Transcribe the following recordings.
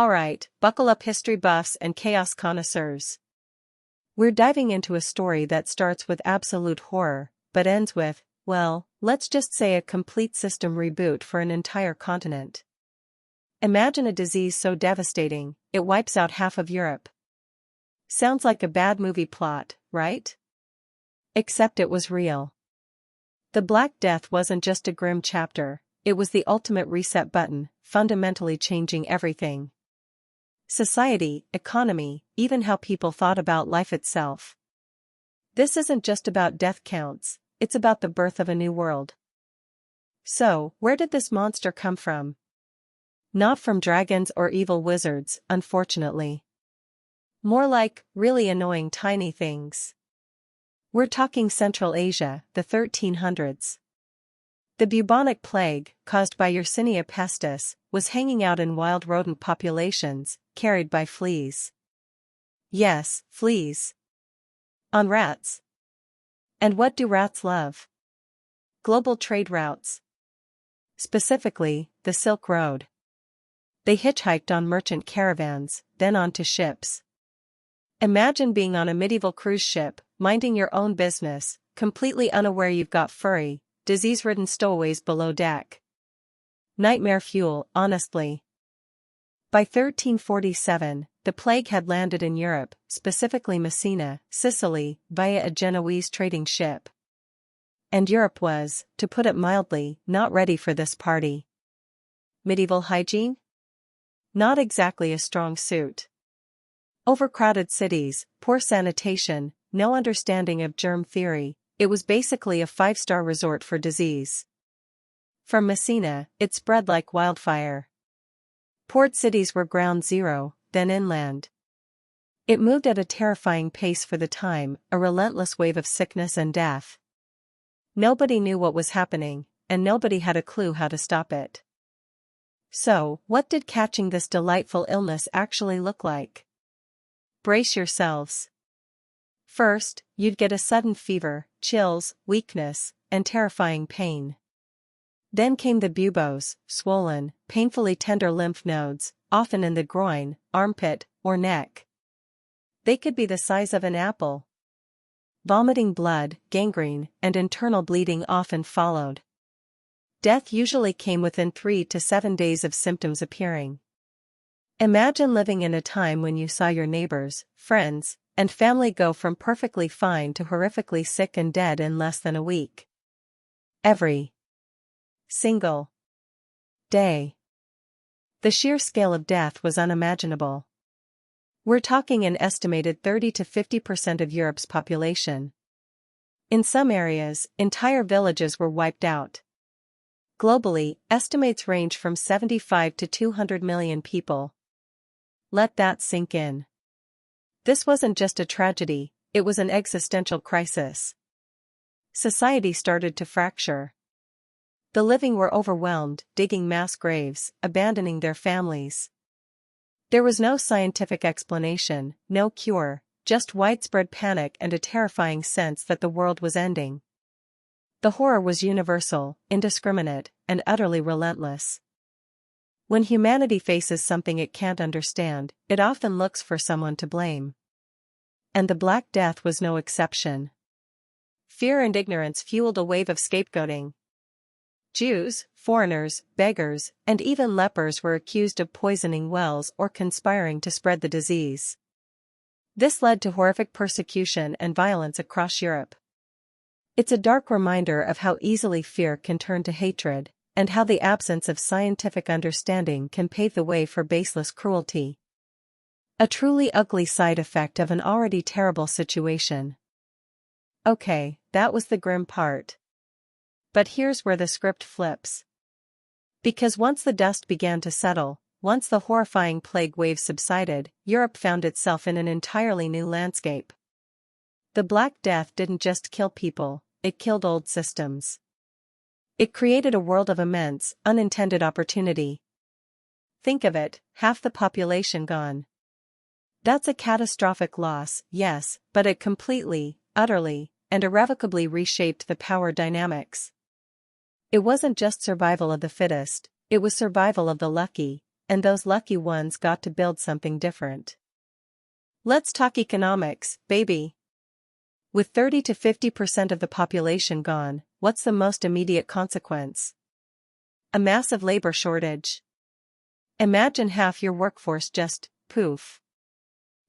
Alright, buckle up history buffs and chaos connoisseurs. We're diving into a story that starts with absolute horror, but ends with, well, let's just say a complete system reboot for an entire continent. Imagine a disease so devastating, it wipes out half of Europe. Sounds like a bad movie plot, right? Except it was real. The Black Death wasn't just a grim chapter, it was the ultimate reset button, fundamentally changing everything. Society, economy, even how people thought about life itself. This isn't just about death counts, it's about the birth of a new world. So, where did this monster come from? Not from dragons or evil wizards, unfortunately. More like, really annoying tiny things. We're talking Central Asia, the 1300s. The bubonic plague, caused by Yersinia pestis, was hanging out in wild rodent populations, carried by fleas. Yes, fleas. On rats. And what do rats love? Global trade routes. Specifically, the Silk Road. They hitchhiked on merchant caravans, then onto ships. Imagine being on a medieval cruise ship, minding your own business, completely unaware you've got furry, disease-ridden stowaways below deck. Nightmare fuel, honestly. By 1347, the plague had landed in Europe, specifically Messina, Sicily, via a Genoese trading ship. And Europe was, to put it mildly, not ready for this party. Medieval hygiene? Not exactly a strong suit. Overcrowded cities, poor sanitation, no understanding of germ theory, it was basically a five-star resort for disease. From Messina, it spread like wildfire. Port cities were ground zero, then inland. It moved at a terrifying pace for the time, a relentless wave of sickness and death. Nobody knew what was happening, and nobody had a clue how to stop it. So, what did catching this delightful illness actually look like? Brace yourselves. First, you'd get a sudden fever, chills, weakness, and terrifying pain. Then came the buboes, swollen, painfully tender lymph nodes, often in the groin, armpit, or neck. They could be the size of an apple. Vomiting blood, gangrene, and internal bleeding often followed. Death usually came within 3 to 7 days of symptoms appearing. Imagine living in a time when you saw your neighbors, friends, and family go from perfectly fine to horrifically sick and dead in less than a week. Every single day. The sheer scale of death was unimaginable. We're talking an estimated 30 to 50% of Europe's population. In some areas, entire villages were wiped out. Globally, estimates range from 75 to 200 million people. Let that sink in. This wasn't just a tragedy, it was an existential crisis. Society started to fracture. The living were overwhelmed, digging mass graves, abandoning their families. There was no scientific explanation, no cure, just widespread panic and a terrifying sense that the world was ending. The horror was universal, indiscriminate, and utterly relentless. When humanity faces something it can't understand, it often looks for someone to blame. And the Black Death was no exception. Fear and ignorance fueled a wave of scapegoating. Jews, foreigners, beggars, and even lepers were accused of poisoning wells or conspiring to spread the disease. This led to horrific persecution and violence across Europe. It's a dark reminder of how easily fear can turn to hatred, and how the absence of scientific understanding can pave the way for baseless cruelty. A truly ugly side effect of an already terrible situation. Okay, that was the grim part. But here's where the script flips. Because once the dust began to settle, once the horrifying plague wave subsided, Europe found itself in an entirely new landscape. The Black Death didn't just kill people, it killed old systems. It created a world of immense, unintended opportunity. Think of it, half the population gone. That's a catastrophic loss, yes, but it completely, utterly, and irrevocably reshaped the power dynamics. It wasn't just survival of the fittest, it was survival of the lucky, and those lucky ones got to build something different. Let's talk economics, baby. With 30 to 50% of the population gone, what's the most immediate consequence? A massive labor shortage. Imagine half your workforce just, poof.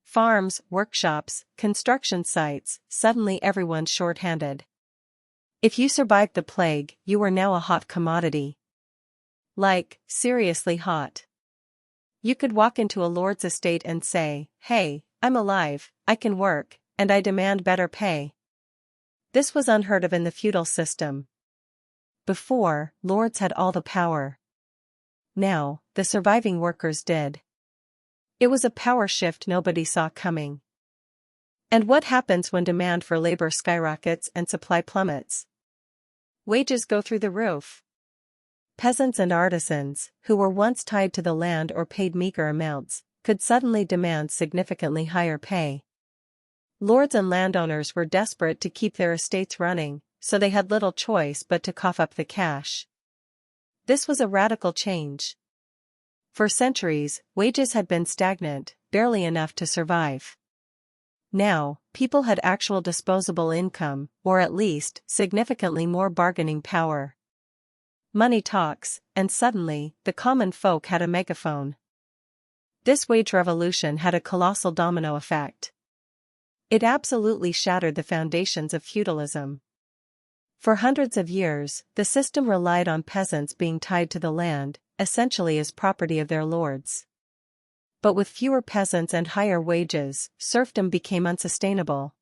Farms, workshops, construction sites, suddenly everyone's short-handed. If you survived the plague, you were now a hot commodity. Like, seriously hot. You could walk into a lord's estate and say, "Hey, I'm alive, I can work, and I demand better pay." This was unheard of in the feudal system. Before, lords had all the power. Now, the surviving workers did. It was a power shift nobody saw coming. And what happens when demand for labor skyrockets and supply plummets? Wages go through the roof. Peasants and artisans, who were once tied to the land or paid meager amounts, could suddenly demand significantly higher pay. Lords and landowners were desperate to keep their estates running, so they had little choice but to cough up the cash. This was a radical change. For centuries, wages had been stagnant, barely enough to survive. Now, people had actual disposable income, or at least, significantly more bargaining power. Money talks, and suddenly, the common folk had a megaphone. This wage revolution had a colossal domino effect. It absolutely shattered the foundations of feudalism. For hundreds of years, the system relied on peasants being tied to the land, essentially as property of their lords. But with fewer peasants and higher wages, serfdom became unsustainable.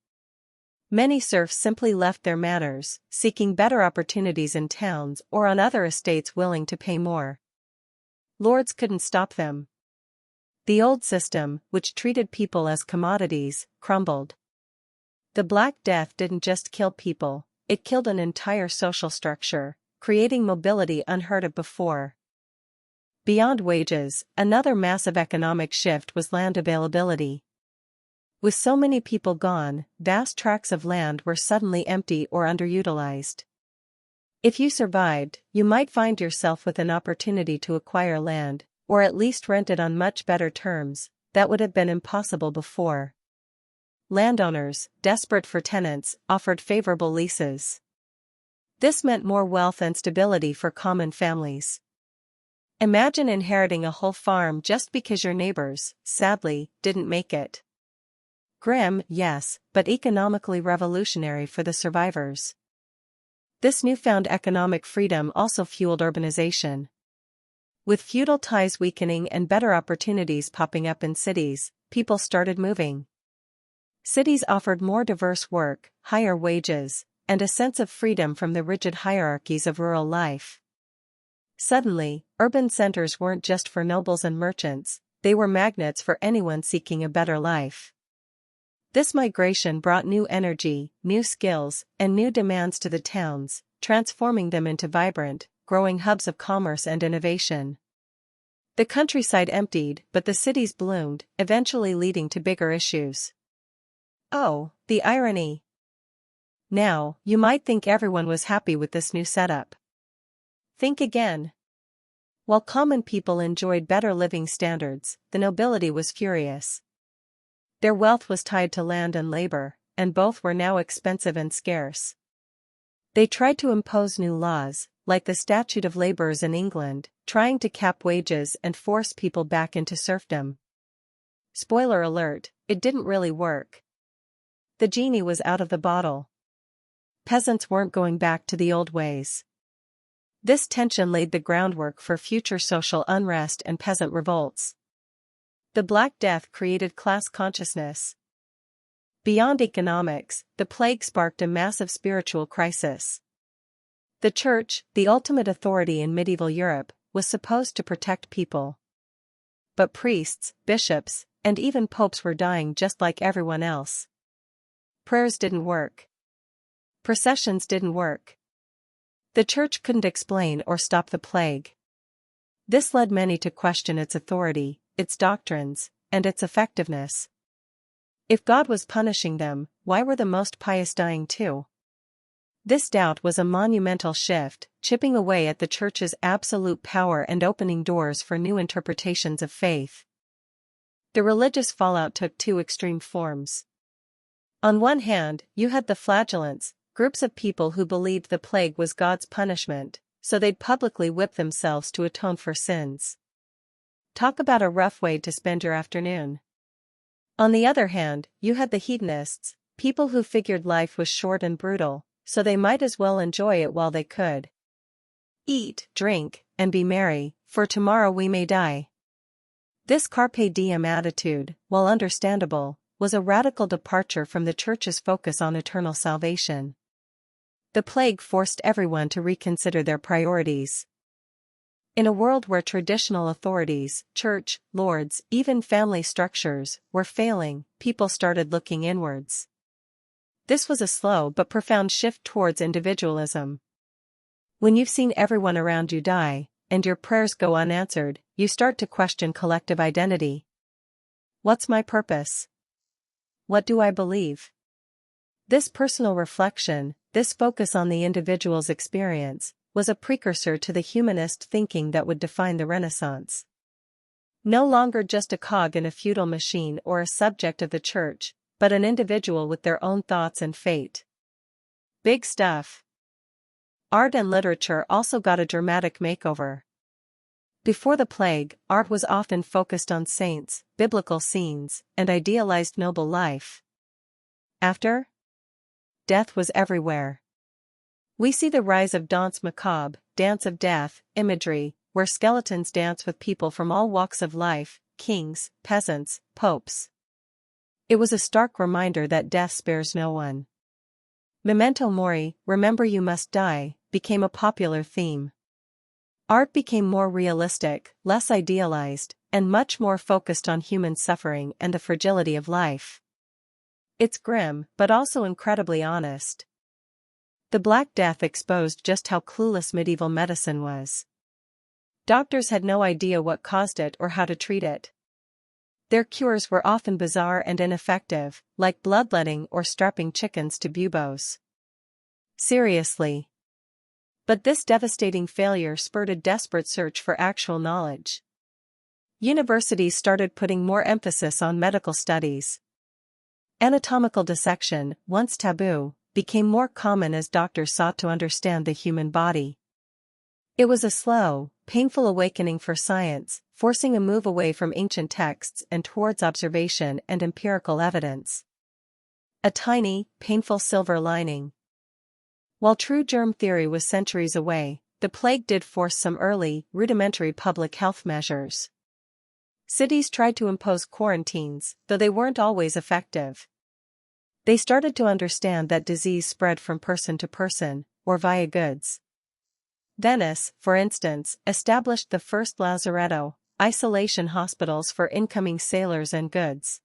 Many serfs simply left their manors, seeking better opportunities in towns or on other estates willing to pay more. Lords couldn't stop them. The old system, which treated people as commodities, crumbled. The Black Death didn't just kill people, it killed an entire social structure, creating mobility unheard of before. Beyond wages, another massive economic shift was land availability. With so many people gone, vast tracts of land were suddenly empty or underutilized. If you survived, you might find yourself with an opportunity to acquire land, or at least rent it on much better terms, that would have been impossible before. Landowners, desperate for tenants, offered favorable leases. This meant more wealth and stability for common families. Imagine inheriting a whole farm just because your neighbors, sadly, didn't make it. Grim, yes, but economically revolutionary for the survivors. This newfound economic freedom also fueled urbanization. With feudal ties weakening and better opportunities popping up in cities, people started moving. Cities offered more diverse work, higher wages, and a sense of freedom from the rigid hierarchies of rural life. Suddenly, urban centers weren't just for nobles and merchants, they were magnets for anyone seeking a better life. This migration brought new energy, new skills, and new demands to the towns, transforming them into vibrant, growing hubs of commerce and innovation. The countryside emptied, but the cities bloomed, eventually leading to bigger issues. Oh, the irony! Now, you might think everyone was happy with this new setup. Think again. While common people enjoyed better living standards, the nobility was furious. Their wealth was tied to land and labor, and both were now expensive and scarce. They tried to impose new laws, like the Statute of Labourers in England, trying to cap wages and force people back into serfdom. Spoiler alert, it didn't really work. The genie was out of the bottle. Peasants weren't going back to the old ways. This tension laid the groundwork for future social unrest and peasant revolts. The Black Death created class consciousness. Beyond economics, the plague sparked a massive spiritual crisis. The church, the ultimate authority in medieval Europe, was supposed to protect people. But priests, bishops, and even popes were dying just like everyone else. Prayers didn't work. Processions didn't work. The church couldn't explain or stop the plague. This led many to question its authority, its doctrines, and its effectiveness. If God was punishing them, why were the most pious dying too? This doubt was a monumental shift, chipping away at the Church's absolute power and opening doors for new interpretations of faith. The religious fallout took two extreme forms. On one hand, you had the flagellants, groups of people who believed the plague was God's punishment, so they'd publicly whip themselves to atone for sins. Talk about a rough way to spend your afternoon. On the other hand, you had the hedonists, people who figured life was short and brutal, so they might as well enjoy it while they could. Eat, drink, and be merry, for tomorrow we may die. This carpe diem attitude, while understandable, was a radical departure from the Church's focus on eternal salvation. The plague forced everyone to reconsider their priorities. In a world where traditional authorities, church, lords, even family structures, were failing, people started looking inwards. This was a slow but profound shift towards individualism. When you've seen everyone around you die, and your prayers go unanswered, you start to question collective identity. What's my purpose? What do I believe? This personal reflection, this focus on the individual's experience, was a precursor to the humanist thinking that would define the Renaissance. No longer just a cog in a feudal machine or a subject of the Church, but an individual with their own thoughts and fate. Big stuff. Art and literature also got a dramatic makeover. Before the plague, art was often focused on saints, biblical scenes, and idealized noble life. After? Death was everywhere. We see the rise of danse macabre, dance of death, imagery, where skeletons dance with people from all walks of life, kings, peasants, popes. It was a stark reminder that death spares no one. Memento mori, remember you must die, became a popular theme. Art became more realistic, less idealized, and much more focused on human suffering and the fragility of life. It's grim, but also incredibly honest. The Black Death exposed just how clueless medieval medicine was. Doctors had no idea what caused it or how to treat it. Their cures were often bizarre and ineffective, like bloodletting or strapping chickens to buboes. Seriously. But this devastating failure spurred a desperate search for actual knowledge. Universities started putting more emphasis on medical studies. Anatomical dissection, once taboo, became more common as doctors sought to understand the human body. It was a slow, painful awakening for science, forcing a move away from ancient texts and towards observation and empirical evidence. A tiny, painful silver lining. While true germ theory was centuries away, the plague did force some early, rudimentary public health measures. Cities tried to impose quarantines, though they weren't always effective. They started to understand that disease spread from person to person, or via goods. Venice, for instance, established the first lazaretto, isolation hospitals for incoming sailors and goods.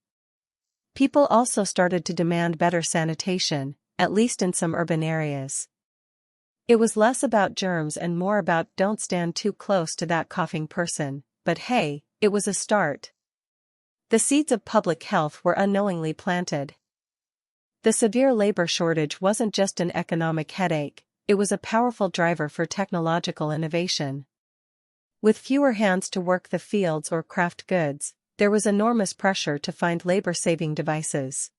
People also started to demand better sanitation, at least in some urban areas. It was less about germs and more about don't stand too close to that coughing person, but hey, it was a start. The seeds of public health were unknowingly planted. The severe labor shortage wasn't just an economic headache, it was a powerful driver for technological innovation. With fewer hands to work the fields or craft goods, there was enormous pressure to find labor-saving devices.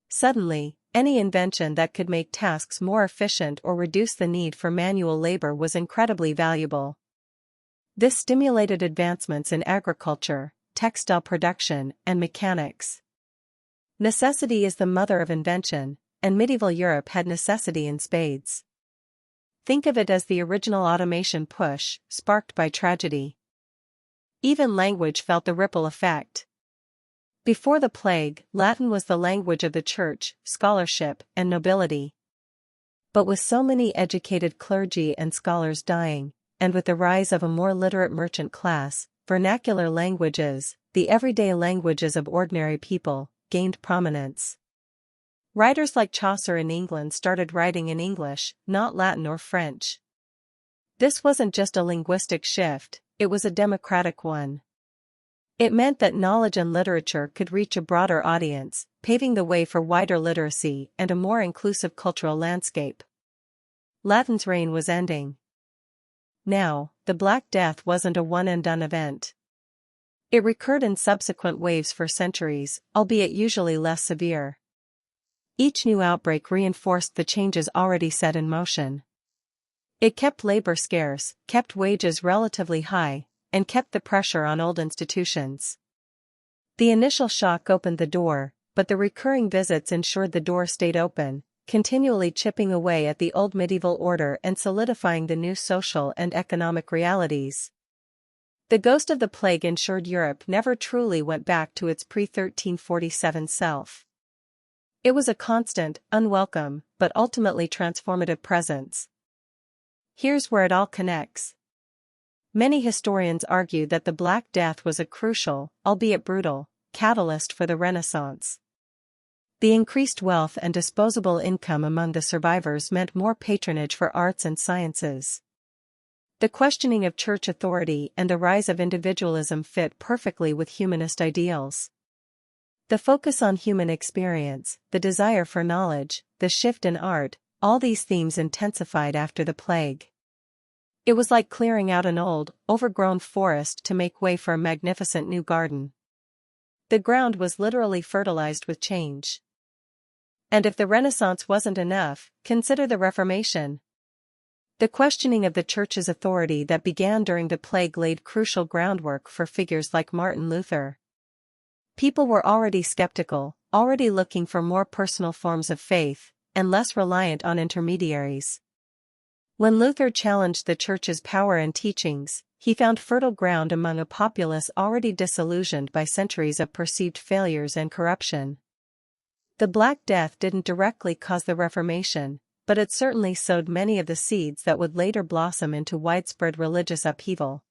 Suddenly, any invention that could make tasks more efficient or reduce the need for manual labor was incredibly valuable. This stimulated advancements in agriculture, textile production, and mechanics. Necessity is the mother of invention, and medieval Europe had necessity in spades. Think of it as the original automation push, sparked by tragedy. Even language felt the ripple effect. Before the plague, Latin was the language of the church, scholarship, and nobility. But with so many educated clergy and scholars dying, and with the rise of a more literate merchant class, vernacular languages, the everyday languages of ordinary people, gained prominence. Writers like Chaucer in England started writing in English, not Latin or French. This wasn't just a linguistic shift, it was a democratic one. It meant that knowledge and literature could reach a broader audience, paving the way for wider literacy and a more inclusive cultural landscape. Latin's reign was ending. Now, the Black Death wasn't a one-and-done event. It recurred in subsequent waves for centuries, albeit usually less severe. Each new outbreak reinforced the changes already set in motion. It kept labor scarce, kept wages relatively high, and kept the pressure on old institutions. The initial shock opened the door, but the recurring visits ensured the door stayed open, continually chipping away at the old medieval order and solidifying the new social and economic realities. The ghost of the plague ensured Europe never truly went back to its pre-1347 self. It was a constant, unwelcome, but ultimately transformative presence. Here's where it all connects. Many historians argue that the Black Death was a crucial, albeit brutal, catalyst for the Renaissance. The increased wealth and disposable income among the survivors meant more patronage for arts and sciences. The questioning of church authority and the rise of individualism fit perfectly with humanist ideals. The focus on human experience, the desire for knowledge, the shift in art, all these themes intensified after the plague. It was like clearing out an old, overgrown forest to make way for a magnificent new garden. The ground was literally fertilized with change. And if the Renaissance wasn't enough, consider the Reformation. The questioning of the Church's authority that began during the plague laid crucial groundwork for figures like Martin Luther. People were already skeptical, already looking for more personal forms of faith, and less reliant on intermediaries. When Luther challenged the Church's power and teachings, he found fertile ground among a populace already disillusioned by centuries of perceived failures and corruption. The Black Death didn't directly cause the Reformation, but it certainly sowed many of the seeds that would later blossom into widespread religious upheaval.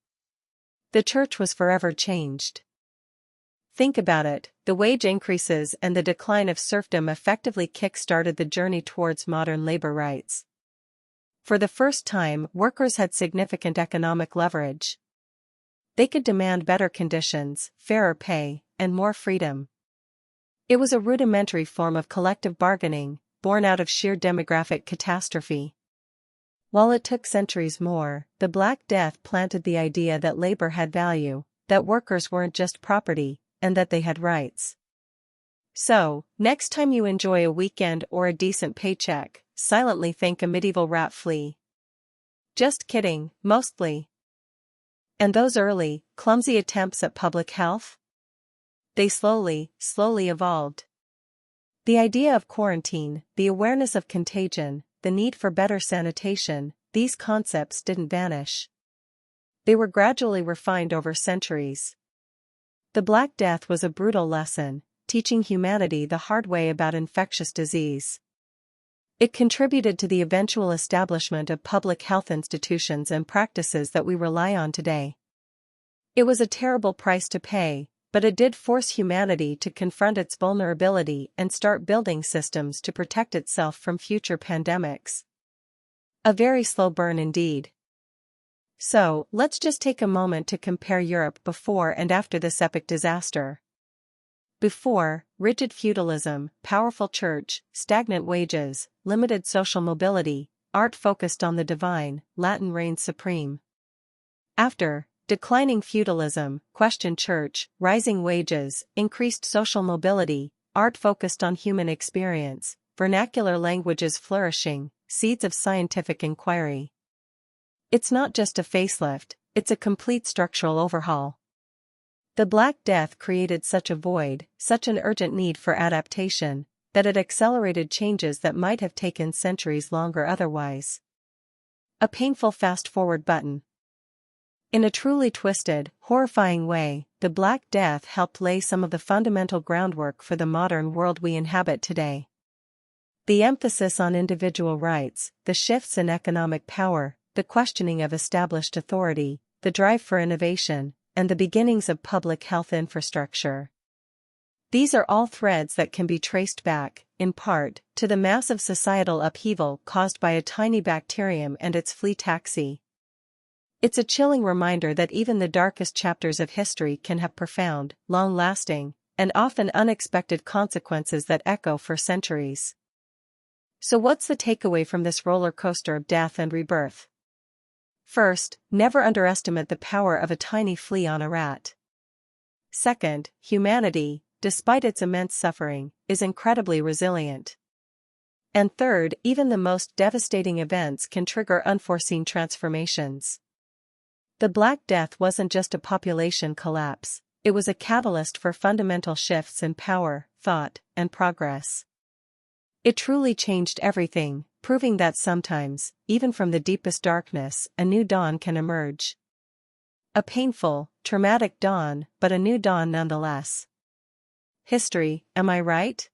The Church was forever changed. Think about it, the wage increases and the decline of serfdom effectively kick-started the journey towards modern labor rights. For the first time, workers had significant economic leverage. They could demand better conditions, fairer pay, and more freedom. It was a rudimentary form of collective bargaining, born out of sheer demographic catastrophe. While it took centuries more, the Black Death planted the idea that labor had value, that workers weren't just property, and that they had rights. So, next time you enjoy a weekend or a decent paycheck, silently thank a medieval rat flea. Just kidding, mostly. And those early, clumsy attempts at public health? They slowly evolved. The idea of quarantine, the awareness of contagion, the need for better sanitation, these concepts didn't vanish. They were gradually refined over centuries. The Black Death was a brutal lesson, teaching humanity the hard way about infectious disease. It contributed to the eventual establishment of public health institutions and practices that we rely on today. It was a terrible price to pay, but it did force humanity to confront its vulnerability and start building systems to protect itself from future pandemics. A very slow burn indeed. So, let's just take a moment to compare Europe before and after this epic disaster. Before, rigid feudalism, powerful church, stagnant wages, limited social mobility, art focused on the divine, Latin reigned supreme. After, declining feudalism, questioned church, rising wages, increased social mobility, art focused on human experience, vernacular languages flourishing, seeds of scientific inquiry. It's not just a facelift, it's a complete structural overhaul. The Black Death created such a void, such an urgent need for adaptation, that it accelerated changes that might have taken centuries longer otherwise. A painful fast-forward button. In a truly twisted, horrifying way, the Black Death helped lay some of the fundamental groundwork for the modern world we inhabit today. The emphasis on individual rights, the shifts in economic power, the questioning of established authority, the drive for innovation, and the beginnings of public health infrastructure. These are all threads that can be traced back, in part, to the massive societal upheaval caused by a tiny bacterium and its flea taxi. It's a chilling reminder that even the darkest chapters of history can have profound, long-lasting, and often unexpected consequences that echo for centuries. So what's the takeaway from this roller coaster of death and rebirth? First, never underestimate the power of a tiny flea on a rat. Second, humanity, despite its immense suffering, is incredibly resilient. And third, even the most devastating events can trigger unforeseen transformations. The Black Death wasn't just a population collapse, it was a catalyst for fundamental shifts in power, thought, and progress. It truly changed everything, proving that sometimes, even from the deepest darkness, a new dawn can emerge. A painful, traumatic dawn, but a new dawn nonetheless. History, am I right?